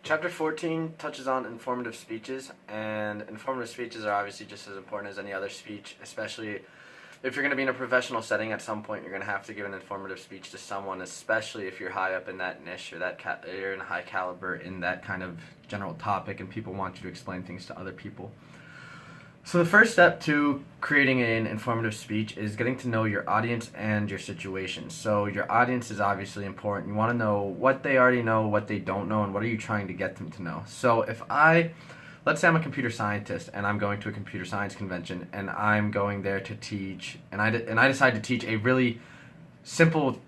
Chapter 14 touches on informative speeches, and informative speeches are obviously just as important as any other speech, especially if you're going to be in a professional setting. At some point you're going to have to give an informative speech to someone, especially if you're high up in that niche or you're in high caliber in that kind of general topic and people want you to explain things to other people. So the first step to creating an informative speech is getting to know your audience and your situation. So your audience is obviously important. You want to know what they already know, what they don't know, and what are you trying to get them to know. So let's say I'm a computer scientist and I'm going to a computer science convention and I'm going there to teach, and I decide to teach a really simple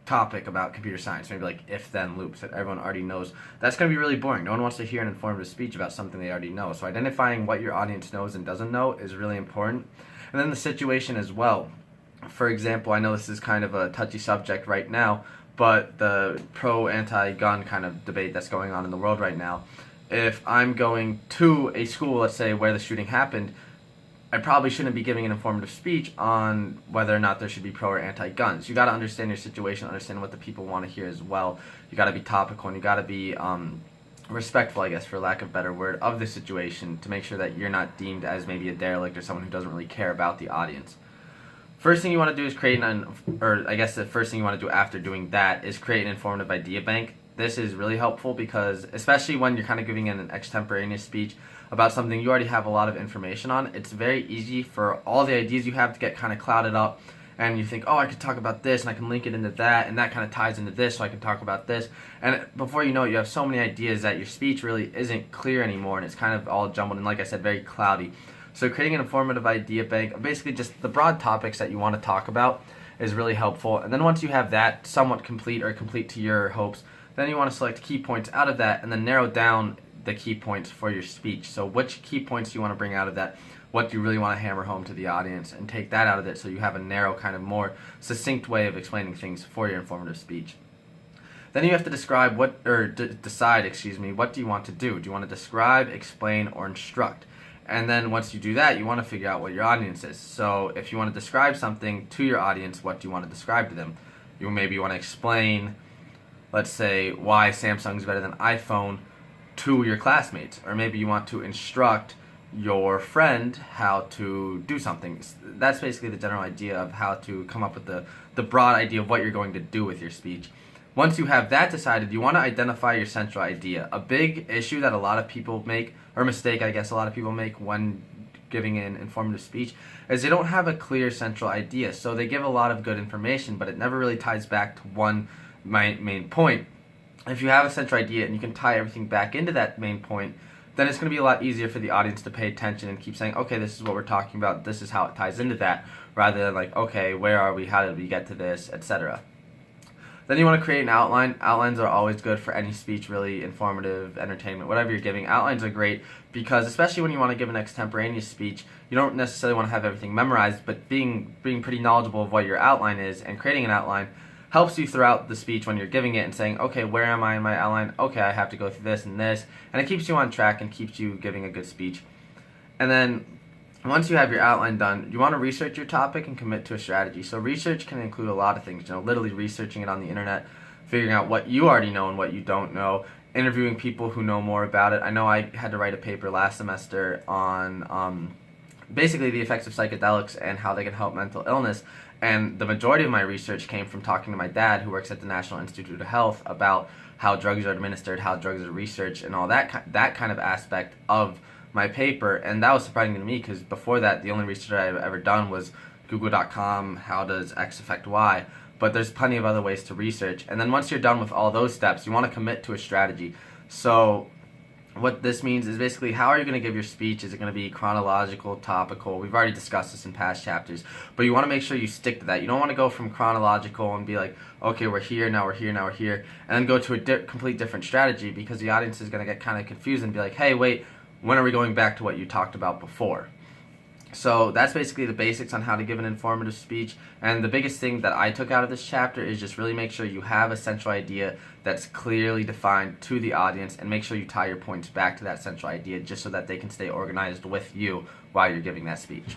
topic about computer science, maybe like if-then loops that everyone already knows. That's going to be really boring. No one wants to hear an informative speech about something they already know. So identifying what your audience knows and doesn't know is really important. And then the situation as well. For example, I know this is kind of a touchy subject right now, but the pro-anti-gun kind of debate that's going on in the world right now. If I'm going to a school, let's say, where the shooting happened, I probably shouldn't be giving an informative speech on whether or not there should be pro or anti-guns. You got to understand your situation, understand what the people want to hear as well. You got to be topical and you got to be respectful, I guess, for lack of a better word, of the situation to make sure that you're not deemed as maybe a derelict or someone who doesn't really care about the audience. First thing you want to do is the first thing you want to do after doing that is create an informative idea bank. This is really helpful because, especially when you're kind of giving an extemporaneous speech about something you already have a lot of information on, it's very easy for all the ideas you have to get kind of clouded up, and you think, oh, I could talk about this, and I can link it into that, and that kind of ties into this, so I can talk about this. And before you know it, you have so many ideas that your speech really isn't clear anymore, and it's kind of all jumbled and, like I said, very cloudy. So creating an informative idea bank, basically just the broad topics that you want to talk about, is really helpful. And then once you have that somewhat complete or complete to your hopes, then you want to select key points out of that and then narrow down the key points for your speech. So which key points do you want to bring out of that? What do you really want to hammer home to the audience? And take that out of it so you have a narrow, kind of more succinct way of explaining things for your informative speech. Then you have to decide what do you want to do? Do you want to describe, explain, or instruct? And then once you do that, you want to figure out what your audience is. So if you want to describe something to your audience, what do you want to describe to them? Maybe you want to explain, let's say, why Samsung is better than iPhone to your classmates. Or maybe you want to instruct your friend how to do something. That's basically the general idea of how to come up with the broad idea of what you're going to do with your speech. Once you have that decided, you want to identify your central idea. A big issue that a lot of people make, or mistake I guess a lot of people make when giving an informative speech, is they don't have a clear central idea. So they give a lot of good information, but it never really ties back to one main point. If you have a central idea and you can tie everything back into that main point, then it's going to be a lot easier for the audience to pay attention and keep saying, okay, this is what we're talking about, this is how it ties into that, rather than like, okay, where are we, how did we get to this, etc. Then you want to create an outline. Outlines are always good for any speech, really, informative, entertainment, whatever you're giving. Outlines are great because, especially when you want to give an extemporaneous speech, you don't necessarily want to have everything memorized, but being pretty knowledgeable of what your outline is and creating an outline helps you throughout the speech when you're giving it and saying, okay, where am I in my outline? Okay, I have to go through this and this, and it keeps you on track and keeps you giving a good speech. And then once you have your outline done, you want to research your topic and commit to a strategy. So research can include a lot of things, literally researching it on the internet, figuring out what you already know and what you don't know, interviewing people who know more about it. I know I had to write a paper last semester on basically the effects of psychedelics and how they can help mental illness. And the majority of my research came from talking to my dad, who works at the National Institute of Health, about how drugs are administered, how drugs are researched, and all that kind of aspect of my paper. And that was surprising to me because before that, the only research I've ever done was google.com, how does X affect Y. But there's plenty of other ways to research. And then once you're done with all those steps, you want to commit to a strategy. So what this means is basically, how are you going to give your speech? Is it going to be chronological, topical? We've already discussed this in past chapters, but you want to make sure you stick to that. You don't want to go from chronological and be like, okay, we're here, now we're here, now we're here, and then go to a complete different strategy, because the audience is going to get kind of confused and be like, hey, wait, when are we going back to what you talked about before? So that's basically the basics on how to give an informative speech. And the biggest thing that I took out of this chapter is just really make sure you have a central idea that's clearly defined to the audience, and make sure you tie your points back to that central idea just so that they can stay organized with you while you're giving that speech.